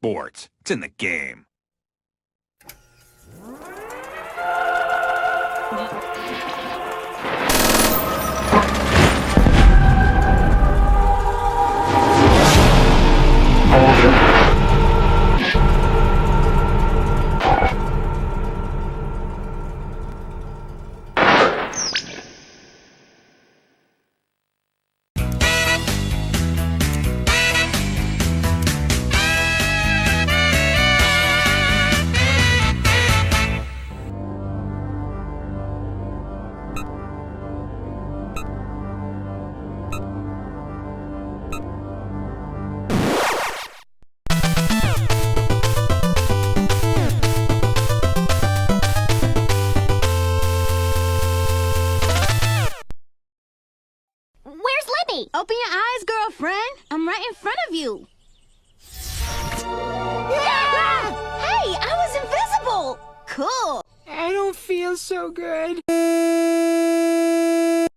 sports. It's in the game. Where's Libby? Open your eyes, girlfriend. I'm right in front of you. Hey, I was invisible! Cool. I don't feel so good.